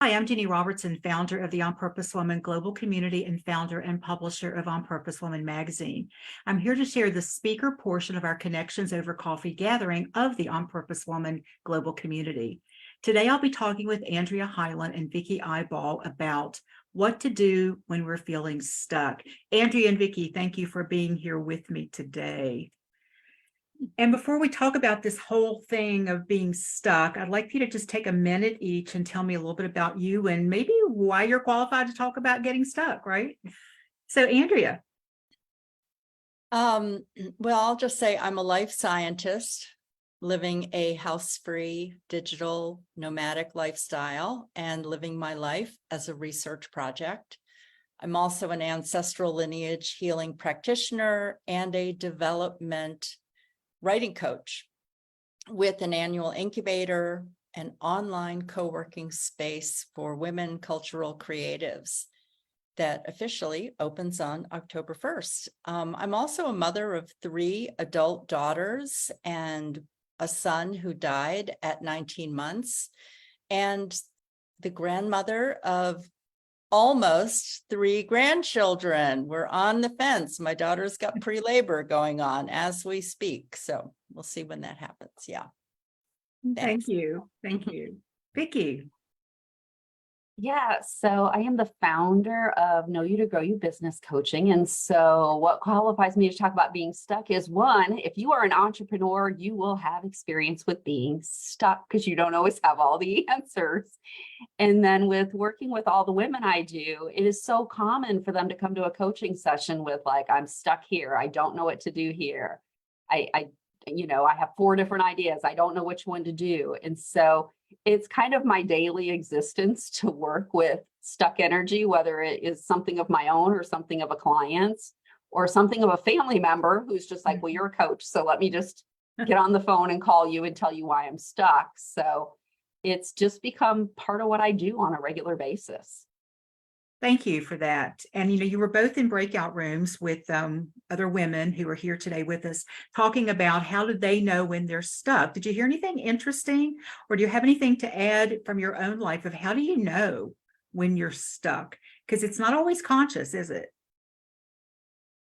Hi, I'm Ginny Robertson, founder of the On Purpose Woman Global Community and founder and publisher of On Purpose Woman magazine. I'm here to share the speaker portion of our Connections Over Coffee gathering of the On Purpose Woman Global Community. Today, I'll be talking with Andrea Hylen and Vicki Ibaugh about what to do when we're feeling stuck. Andrea and Vicki, thank you for being here with me today. And before we talk about this whole thing of being stuck, I'd like you to just take a minute each and tell me a little bit about you and maybe why you're qualified to talk about getting stuck, right? So, Andrea. Well, I'll just say I'm a life scientist living a house-free digital nomadic lifestyle and living my life as a research project. I'm also an ancestral lineage healing practitioner and a development writing coach with an annual incubator and online co-working space for women cultural creatives that officially opens on October 1st. I'm also a mother of 3 adult daughters and a son who died at 19 months, and the grandmother of almost 3 grandchildren. We're on the fence. My daughter's got pre-labor going on as we speak. So we'll see when that happens. Yeah. Thank you. Thank you. Vicki. Yeah, so I am the founder of Know You to Grow You Business Coaching. And so what qualifies me to talk about being stuck is, one, if you are an entrepreneur, you will have experience with being stuck because you don't always have all the answers. And then with working with all the women I do, it is so common for them to come to a coaching session with like, I'm stuck here. I don't know what to do here. I have 4 different ideas. I don't know which one to do. And so it's kind of my daily existence to work with stuck energy, whether it is something of my own or something of a client's or something of a family member who's just like, well, you're a coach, so let me just get on the phone and call you and tell you why I'm stuck. So it's just become part of what I do on a regular basis. Thank you for that. And, you were both in breakout rooms with other women who are here today with us, talking about how do they know when they're stuck. Did you hear anything interesting, or do you have anything to add from your own life of how do you know when you're stuck? Because it's not always conscious, is it?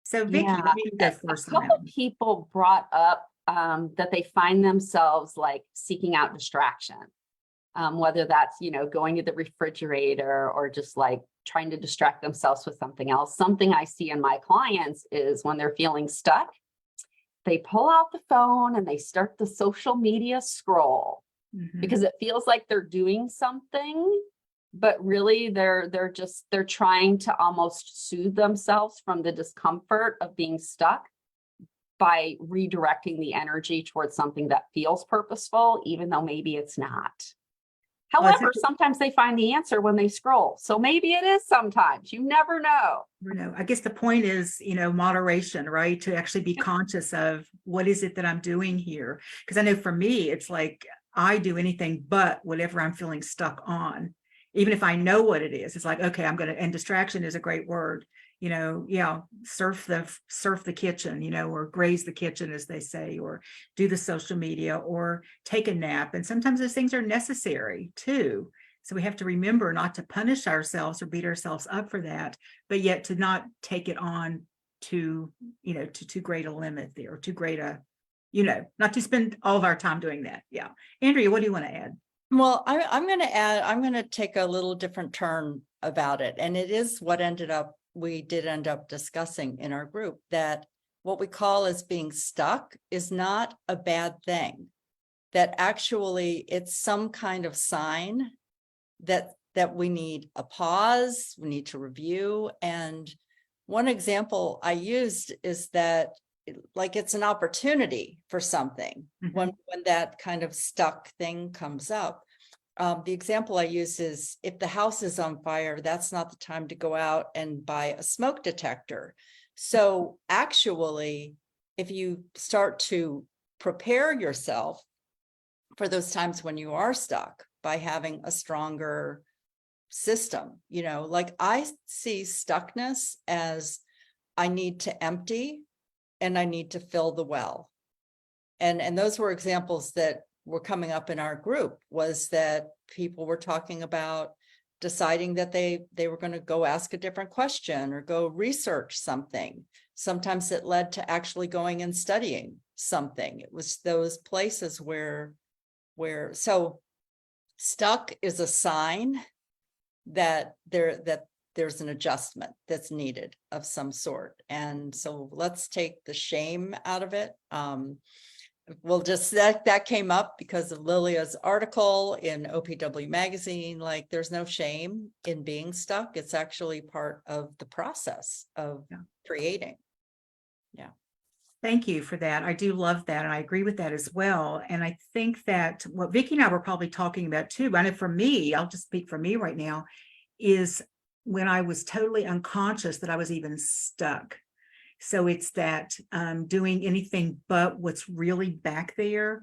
So, Vicki, Yeah, you go first. a couple people brought up that they find themselves like seeking out distraction, whether that's, going to the refrigerator or just like trying to distract themselves with something else. Something I see in my clients is when they're feeling stuck, they pull out the phone and they start the social media scroll because it feels like they're doing something, but really they're trying to almost soothe themselves from the discomfort of being stuck by redirecting the energy towards something that feels purposeful, even though maybe it's not. However, sometimes they find the answer when they scroll. So maybe it is sometimes. You never know. I guess the point is, moderation, right? To actually be conscious of what is it that I'm doing here? Because I know for me, it's like I do anything but whatever I'm feeling stuck on. Even if I know what it is, it's like, okay, and distraction is a great word. Surf the kitchen, or graze the kitchen, as they say, or do the social media or take a nap. And sometimes those things are necessary too. So we have to remember not to punish ourselves or beat ourselves up for that, but yet to not take it on to too great a limit there, too great a, not to spend all of our time doing that. Yeah. Andrea, what do you want to add? Well, I'm going to take a little different turn about it. And it is what we did end up discussing in our group, that what we call as being stuck is not a bad thing, that actually it's some kind of sign that we need a pause, we need to review. And one example I used is that it's an opportunity for something when that kind of stuck thing comes up. The example I use is if the house is on fire, that's not the time to go out and buy a smoke detector. So actually, if you start to prepare yourself for those times when you are stuck by having a stronger system, I see stuckness as I need to empty and I need to fill the well. And those were examples that were coming up in our group, was that people were talking about deciding that they were going to go ask a different question or go research something. Sometimes it led to actually going and studying something. It was those places where so stuck is a sign that there's an adjustment that's needed of some sort. And so let's take the shame out of it. We'll just, that came up because of Lilia's article in OPW magazine. Like, there's no shame in being stuck. It's actually part of the process of creating. Yeah. Thank you for that. I do love that. And I agree with that as well. And I think that what Vicki and I were probably talking about too, but I know for me, I'll just speak for me right now, is when I was totally unconscious that I was even stuck. So it's that doing anything but what's really back there.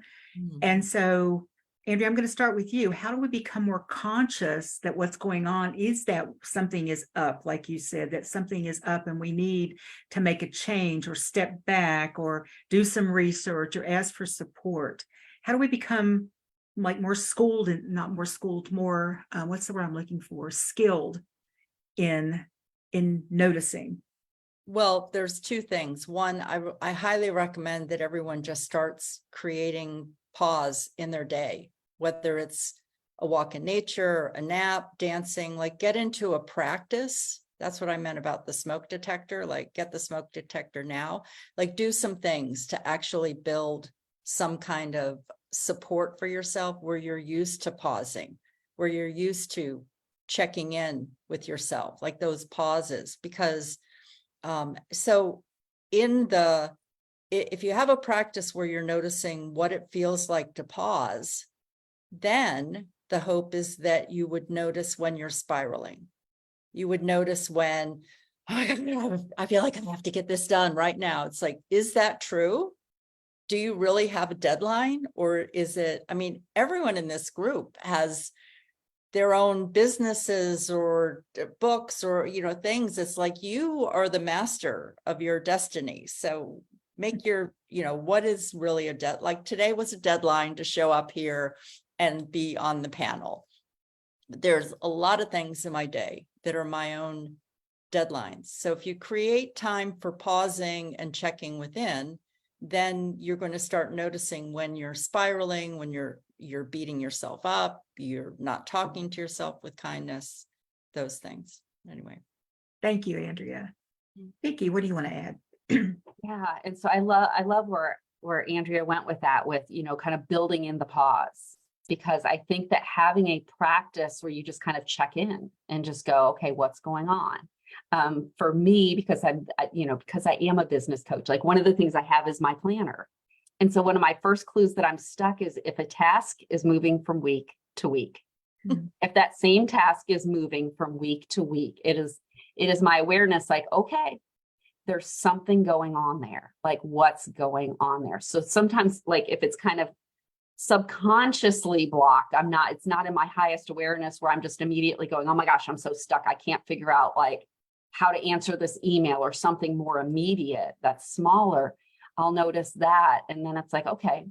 And so, Andrea, I'm going to start with you. How do we become more conscious that what's going on is that something is up, like you said, that something is up and we need to make a change or step back or do some research or ask for support? How do we become like more schooled and not more schooled, more, what's the word I'm looking for? Skilled in noticing? Well, there's two things. One, I highly recommend that everyone just starts creating pause in their day, whether it's a walk in nature, a nap, dancing, like get into a practice. That's what I meant about the smoke detector, like get the smoke detector now, like do some things to actually build some kind of support for yourself where you're used to pausing, where you're used to checking in with yourself, like those pauses, because so if you have a practice where you're noticing what it feels like to pause, then the hope is that you would notice when you're spiraling. You would notice when, oh, I feel like I have to get this done right now. It's like, is that true? Do you really have a deadline? Or is it, I mean, everyone in this group has their own businesses or books or, things. It's like you are the master of your destiny. So make your, what is really a deadline? Like today was a deadline to show up here and be on the panel. There's a lot of things in my day that are my own deadlines. So if you create time for pausing and checking within, then you're going to start noticing when you're spiraling, when you're beating yourself up, you're not talking to yourself with kindness, those things. Anyway. Thank you, Andrea. Vicki, what do you want to add? Yeah. And so I love where Andrea went with that, with, kind of building in the pause, because I think that having a practice where you just kind of check in and just go, okay, what's going on? For me, because I am a business coach, like one of the things I have is my planner. And so one of my first clues that I'm stuck is if a task is moving from week to week. If that same task is moving from week to week, it is my awareness, like, okay, there's something going on there. Like, what's going on there? So sometimes, like, if it's kind of subconsciously blocked, it's not in my highest awareness where I'm just immediately going, oh my gosh, I'm so stuck. I can't figure out like how to answer this email or something more immediate that's smaller. I'll notice that. And then it's like, okay,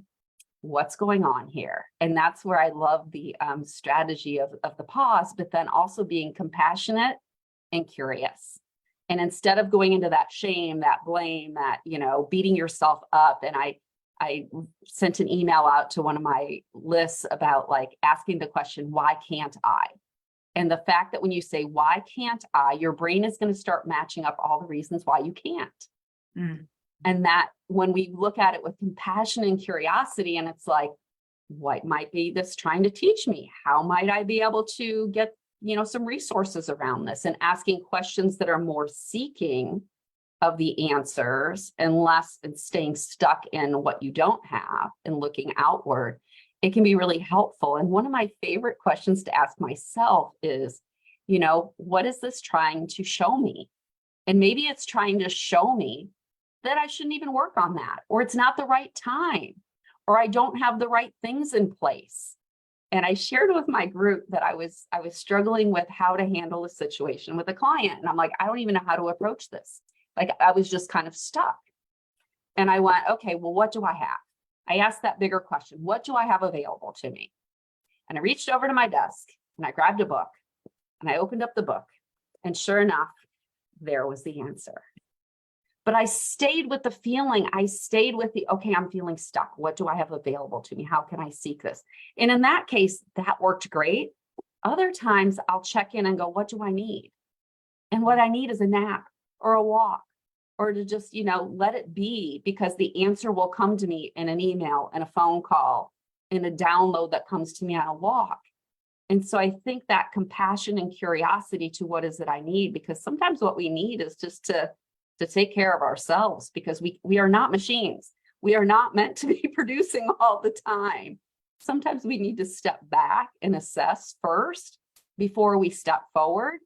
what's going on here? And that's where I love the strategy of the pause, but then also being compassionate and curious. And instead of going into that shame, that blame, that, beating yourself up. And I sent an email out to one of my lists about like asking the question, why can't I? And the fact that when you say, why can't I, your brain is going to start matching up all the reasons why you can't. And that when we look at it with compassion and curiosity, and it's like, what might be this trying to teach me? How might I be able to get, some resources around this, and asking questions that are more seeking of the answers and less and staying stuck in what you don't have and looking outward, it can be really helpful. And one of my favorite questions to ask myself is, what is this trying to show me? And maybe it's trying to show me that I shouldn't even work on that, or it's not the right time, or I don't have the right things in place. And I shared with my group that I was struggling with how to handle a situation with a client. And I'm like, I don't even know how to approach this. Like, I was just kind of stuck. And I went, okay, well, what do I have? I asked that bigger question. What do I have available to me? And I reached over to my desk and I grabbed a book And I opened up the book, and sure enough, there was the answer. But I stayed with the feeling. I stayed with the, okay, I'm feeling stuck. What do I have available to me? How can I seek this? And in that case, that worked great. Other times I'll check in and go, what do I need? And what I need is a nap or a walk, or to just, let it be, because the answer will come to me in an email and a phone call, in a download that comes to me on a walk. And so I think that compassion and curiosity to what is it I need, because sometimes what we need is just to take care of ourselves, because we are not machines. We are not meant to be producing all the time. Sometimes we need to step back and assess first before we step forward.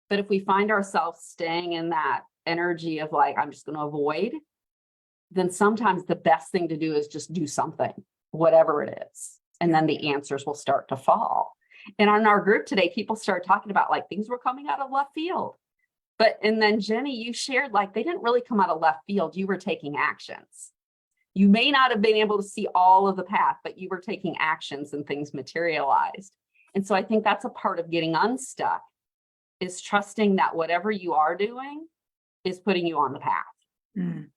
But if we find ourselves staying in that energy of like, I'm just going to avoid, then sometimes the best thing to do is just do something, whatever it is. And then the answers will start to fall. And on our group today, people started talking about like things were coming out of left field. And then Jenny, you shared like they didn't really come out of left field. You were taking actions. You may not have been able to see all of the path, but you were taking actions and things materialized. And so I think that's a part of getting unstuck, is trusting that whatever you are doing is putting you on the path. Mm.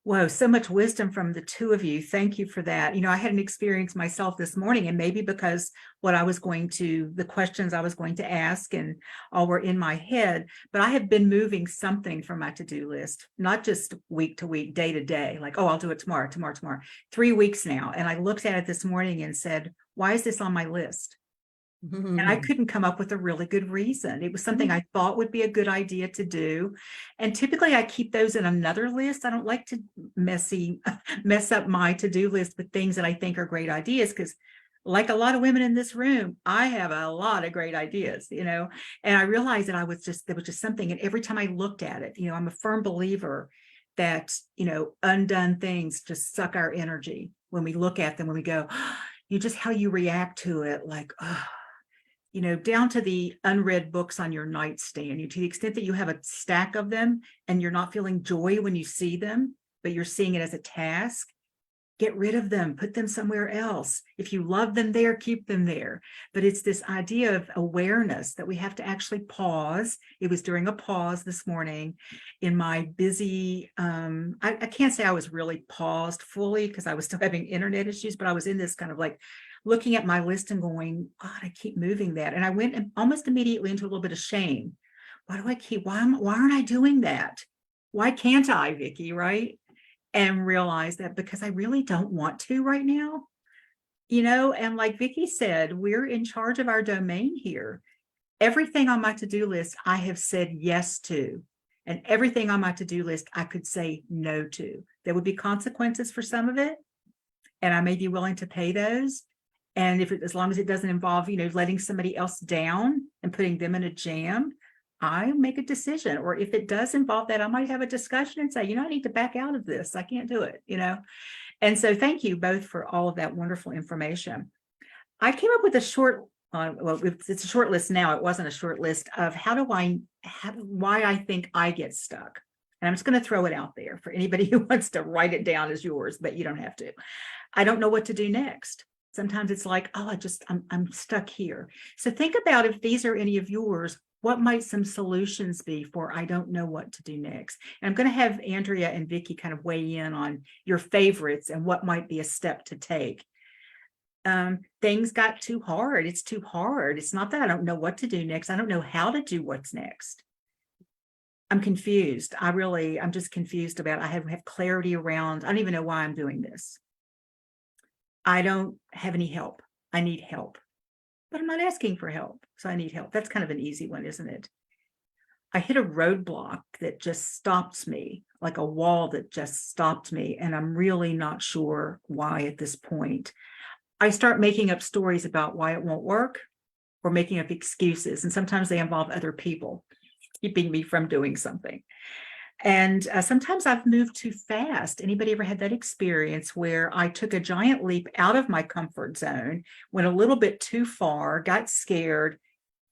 Whoa, so much wisdom from the two of you. Thank you for that. I had an experience myself this morning, and maybe because the questions I was going to ask and all were in my head, but I have been moving something from my to-do list, not just week to week, day to day, like, oh, I'll do it tomorrow, 3 weeks now. And I looked at it this morning and said, why is this on my list? And I Mm-hmm. couldn't come up with a really good reason. It was something I thought would be a good idea to do. And typically I keep those in another list. I don't like to mess up my to-do list with things that I think are great ideas, because like a lot of women in this room, I have a lot of great ideas, and I realized that there was just something. And every time I looked at it, I'm a firm believer that, undone things just suck our energy when we look at them, when we go, just how you react to it, like, oh, down to the unread books on your nightstand, to the extent that you have a stack of them and you're not feeling joy when you see them, but you're seeing it as a task, get rid of them, put them somewhere else. If you love them there, keep them there. But it's this idea of awareness that we have to actually pause. It was during a pause this morning in my busy, I can't say I was really paused fully because I was still having internet issues, but I was in this kind of like looking at my list and going, God, I keep moving that. And I went almost immediately into a little bit of shame. Why aren't I doing that? Why can't I, Vicki, right? And realize that because I really don't want to right now, and like Vicki said, we're in charge of our domain here. Everything on my to-do list, I have said yes to, and everything on my to-do list, I could say no to. There would be consequences for some of it, and I may be willing to pay those. And as long as it doesn't involve, letting somebody else down and putting them in a jam, I make a decision. Or if it does involve that, I might have a discussion and say, I need to back out of this. I can't do it, And so thank you both for all of that wonderful information. I came up with a short, it's a short list now. It wasn't a short list of why I think I get stuck. And I'm just going to throw it out there for anybody who wants to write it down as yours, but you don't have to. I don't know what to do next. Sometimes it's like, oh, I'm stuck here. So think about, if these are any of yours, what might some solutions be for I don't know what to do next? And I'm going to have Andrea and Vicki kind of weigh in on your favorites and what might be a step to take. Things got too hard. It's too hard. It's not that I don't know what to do next. I don't know how to do what's next. I'm confused. I'm just confused about, I have clarity around, I don't even know why I'm doing this. I don't have any help. I need help, but I'm not asking for help. So I need help. That's kind of an easy one, isn't it? I hit a roadblock that just stopped me, like a wall that just stopped me. And I'm really not sure why at this point. I start making up stories about why it won't work, or making up excuses. And sometimes they involve other people keeping me from doing something. And sometimes I've moved too fast. Anybody ever had that experience where I took a giant leap out of my comfort zone, went a little bit too far, got scared,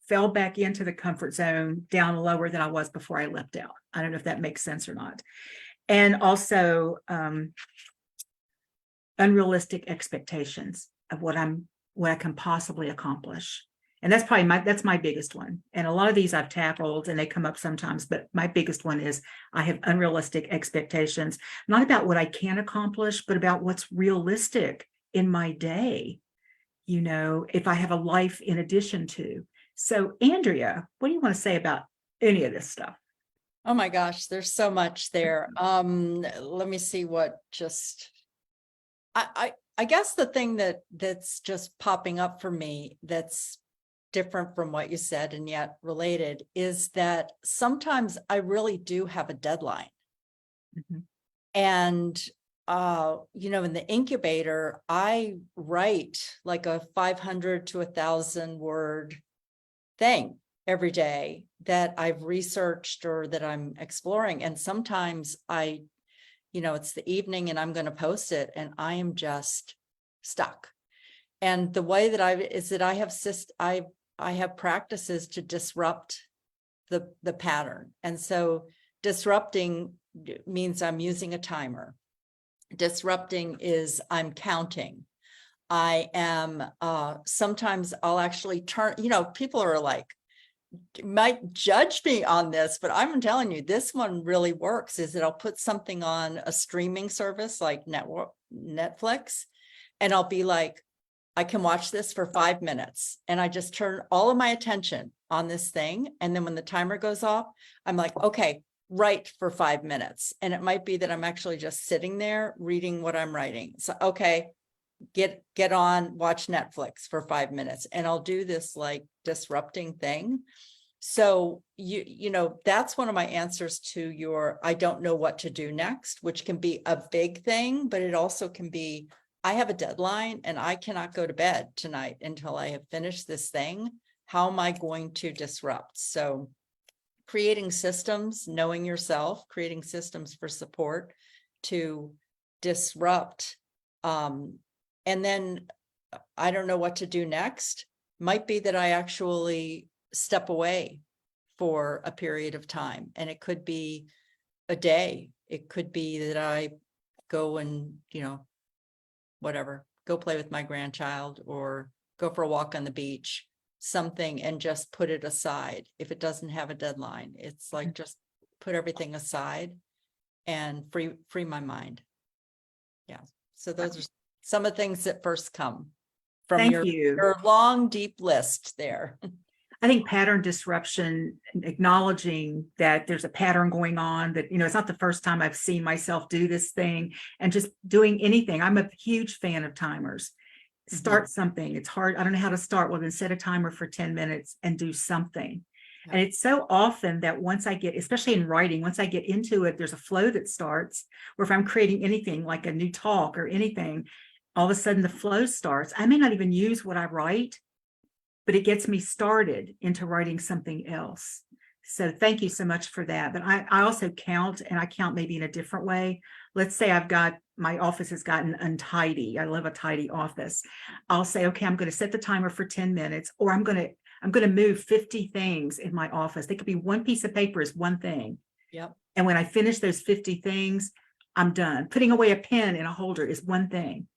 fell back into the comfort zone, down lower than I was before I leapt out? I don't know if that makes sense or not. And also unrealistic expectations of what I can possibly accomplish. And that's probably that's my biggest one. And a lot of these I've tackled and they come up sometimes, but my biggest one is I have unrealistic expectations, not about what I can accomplish, but about what's realistic in my day, if I have a life in addition to. So Andrea, what do you want to say about any of this stuff? Oh my gosh, there's so much there. Let me see what just I guess the thing that's just popping up for me that's different from what you said and yet related is that sometimes I really do have a deadline. Mhm. And in the incubator, I write like a 500 to 1,000 word thing every day that I've researched or that I'm exploring. And sometimes it's the evening and I'm going to post it and I am just stuck. And the way that I have practices to disrupt the pattern. And so disrupting means I'm using a timer. Disrupting is I'm counting. I am, sometimes I'll actually turn, people are like, might judge me on this, but I'm telling you, this one really works, is that I'll put something on a streaming service like Netflix, and I'll be like, I can watch this for 5 minutes. And I just turn all of my attention on this thing. And then when the timer goes off, I'm like, okay, write for 5 minutes. And it might be that I'm actually just sitting there reading what I'm writing. So, okay, get on, watch Netflix for 5 minutes. And I'll do this like disrupting thing. So that's one of my answers to your, I don't know what to do next, which can be a big thing, but it also can be, I have a deadline and I cannot go to bed tonight until I have finished this thing. How am I going to disrupt? So creating systems, knowing yourself, creating systems for support to disrupt. And then I don't know what to do next. Might be that I actually step away for a period of time. And it could be a day. It could be that I go and, whatever, go play with my grandchild or go for a walk on the beach, something, and just put it aside. If it doesn't have a deadline, it's like just put everything aside and free my mind. Yeah. So those are some of the things that first come from Thank your you. long, deep list there. I think pattern disruption, acknowledging that there's a pattern going on, that, it's not the first time I've seen myself do this thing, and just doing anything. I'm a huge fan of timers. Start something. It's hard. I don't know how to start. Well, then set a timer for 10 minutes and do something. Yeah. And it's so often that once I get, especially in writing, once I get into it, there's a flow that starts, or if I'm creating anything like a new talk or anything, all of a sudden the flow starts. I may not even use what I write, but it gets me started into writing something else. So thank you so much for that. But I also count, and I count maybe in a different way. Let's say my office has gotten untidy. I love a tidy office. I'll say, okay, I'm going to set the timer for 10 minutes, or I'm going to move 50 things in my office. They could be one piece of paper is one thing. Yep. And when I finish those 50 things, I'm done. Putting away a pen in a holder is one thing.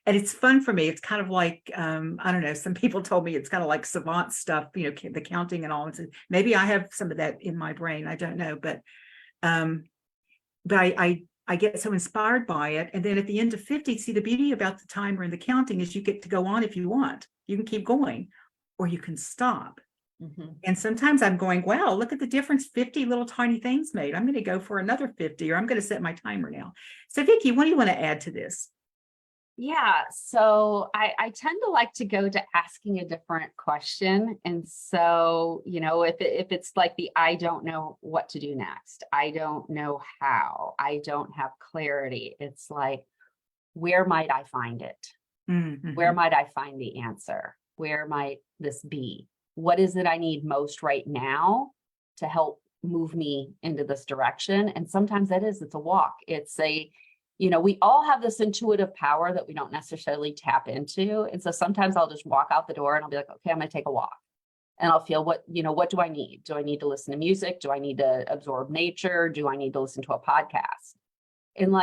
And it's fun for me. It's kind of like, I don't know, some people told me it's kind of like savant stuff, the counting and all. And so maybe I have some of that in my brain. I don't know, but I get so inspired by it. And then at the end of 50, see, the beauty about the timer and the counting is you get to go on if you want. You can keep going, or you can stop. And sometimes I'm going, wow, look at the difference 50 little tiny things made. I'm going to go for another 50, or I'm going to set my timer now. So Vicki, what do you want to add to this? Yeah, so I tend to like to go to asking a different question. And so, if it's like I don't know what to do next, I don't know how, I don't have clarity. It's like, where might I find it? Where might I find the answer? Where might this be? What is it I need most right now to help move me into this direction? And sometimes it's a walk. It's we all have this intuitive power that we don't necessarily tap into. And so sometimes I'll just walk out the door and I'll be like, okay, I'm going to take a walk, and I'll feel what do I need? Do I need to listen to music? Do I need to absorb nature? Do I need to listen to a podcast? And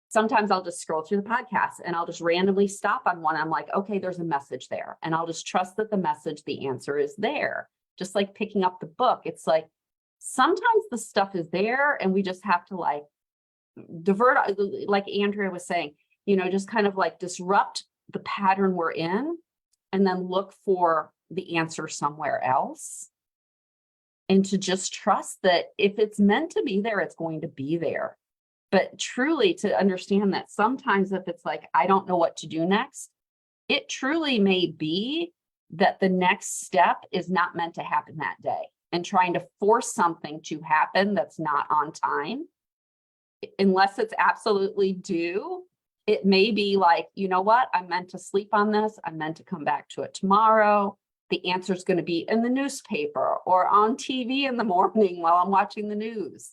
Sometimes I'll just scroll through the podcast and I'll just randomly stop on one. I'm like, okay, there's a message there. And I'll just trust that the message, the answer is there. Just like picking up the book. It's like, sometimes the stuff is there and we just have to like divert, like Andrea was saying, just kind of like disrupt the pattern we're in and then look for the answer somewhere else. And to just trust that if it's meant to be there, it's going to be there. But truly to understand that sometimes if it's like, I don't know what to do next, it truly may be that the next step is not meant to happen that day, and trying to force something to happen that's not on time, unless it's absolutely due. It may be like, you know what, I'm meant to sleep on this. I'm meant to come back to it tomorrow. The answer is going to be in the newspaper or on TV in the morning while I'm watching the news.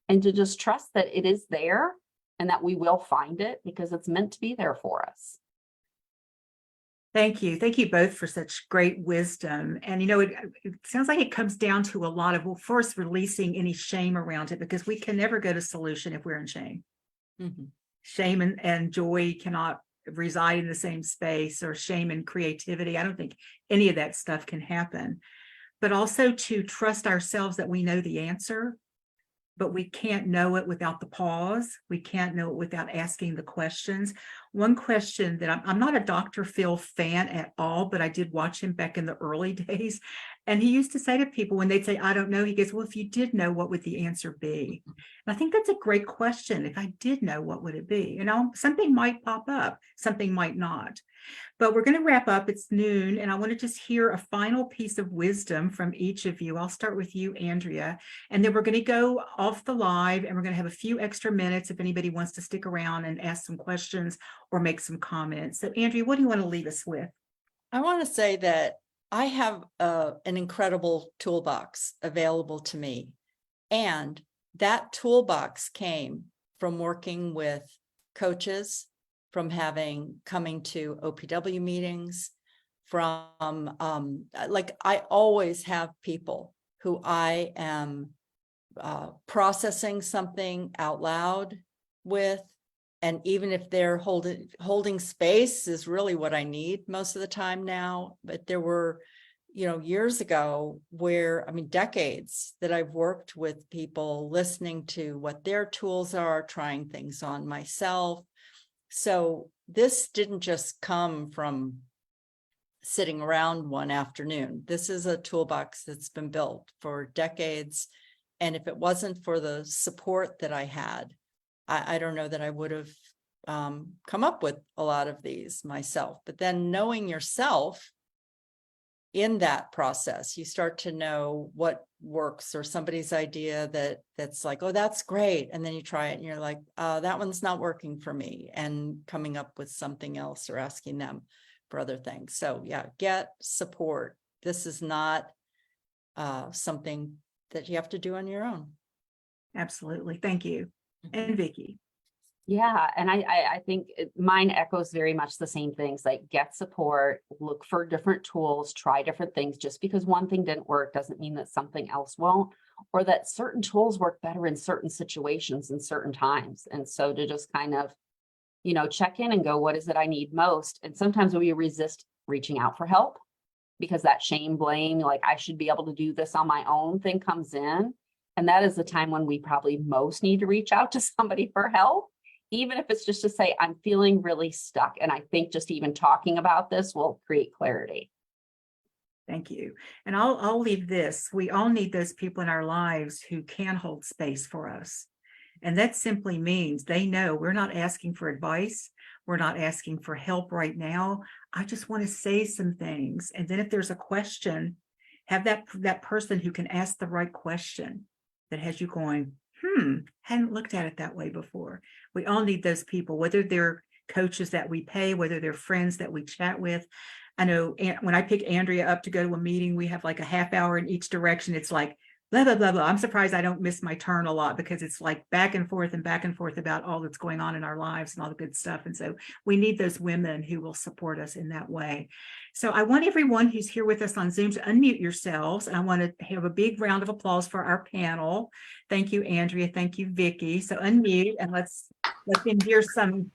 And to just trust that it is there and that we will find it because it's meant to be there for us. Thank you. Thank you both for such great wisdom. And, it sounds like it comes down to a lot of, well, first releasing any shame around it, because we can never go to solution if we're in shame. Mhm. Shame and joy cannot reside in the same space, or shame and creativity. I don't think any of that stuff can happen. But also to trust ourselves that we know the answer, but we can't know it without the pause. We can't know it without asking the questions. One question that I'm not a Dr. Phil fan at all, but I did watch him back in the early days. And he used to say to people when they'd say, I don't know, he goes, well, if you did know, what would the answer be? And I think that's a great question. If I did know, what would it be? Something might pop up, something might not. But we're going to wrap up. It's noon, and I want to just hear a final piece of wisdom from each of you. I'll start with you, Andrea, and then we're going to go off the live, and we're going to have a few extra minutes if anybody wants to stick around and ask some questions or make some comments. So, Andrea, what do you want to leave us with? I want to say that I have an incredible toolbox available to me. And that toolbox came from working with coaches, from coming to OPW meetings, from I always have people who I am processing something out loud with. And even if they're holding space is really what I need most of the time now. But there were, years ago decades that I've worked with people, listening to what their tools are, trying things on myself. So this didn't just come from sitting around one afternoon. This is a toolbox that's been built for decades. And if it wasn't for the support that I had, I don't know that I would have come up with a lot of these myself. But then knowing yourself in that process, you start to know what works, or somebody's idea that's like, oh, that's great. And then you try it and you're like, that one's not working for me, and coming up with something else or asking them for other things. So yeah, get support. This is not something that you have to do on your own. Absolutely. Thank you. And Vicki. Yeah, and I think mine echoes very much the same things, like get support, look for different tools, try different things. Just because one thing didn't work doesn't mean that something else won't, or that certain tools work better in certain situations and certain times. And so to just kind of, check in and go, what is it I need most? And sometimes we resist reaching out for help because that shame, blame, like I should be able to do this on my own thing comes in. And that is the time when we probably most need to reach out to somebody for help, even if it's just to say, I'm feeling really stuck. And I think just even talking about this will create clarity. Thank you. And I'll leave this. We all need those people in our lives who can hold space for us. And that simply means they know we're not asking for advice. We're not asking for help right now. I just want to say some things. And then if there's a question, have that person who can ask the right question that has you going, hadn't looked at it that way before. We all need those people, whether they're coaches that we pay, whether they're friends that we chat with. I know when I pick Andrea up to go to a meeting, we have like a half hour in each direction. It's like blah, blah, blah, blah. I'm surprised I don't miss my turn a lot because it's like back and forth about all that's going on in our lives and all the good stuff. And so we need those women who will support us in that way. So I want everyone who's here with us on Zoom to unmute yourselves. And I want to have a big round of applause for our panel. Thank you, Andrea. Thank you, Vicki. So unmute and let's them hear some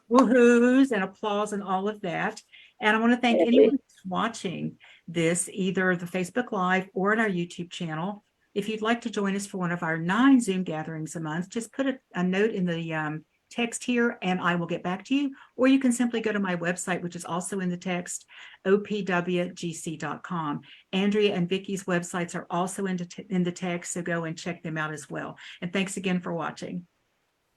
woohoos and applause and all of that. And I want to thank anyone who's watching this, either the Facebook Live or on our YouTube channel. If you'd like to join us for one of our 9 Zoom gatherings a month, just put a note in the text here and I will get back to you. Or you can simply go to my website, which is also in the text, opwgc.com. Andrea and Vicki's websites are also in the text, so go and check them out as well. And thanks again for watching.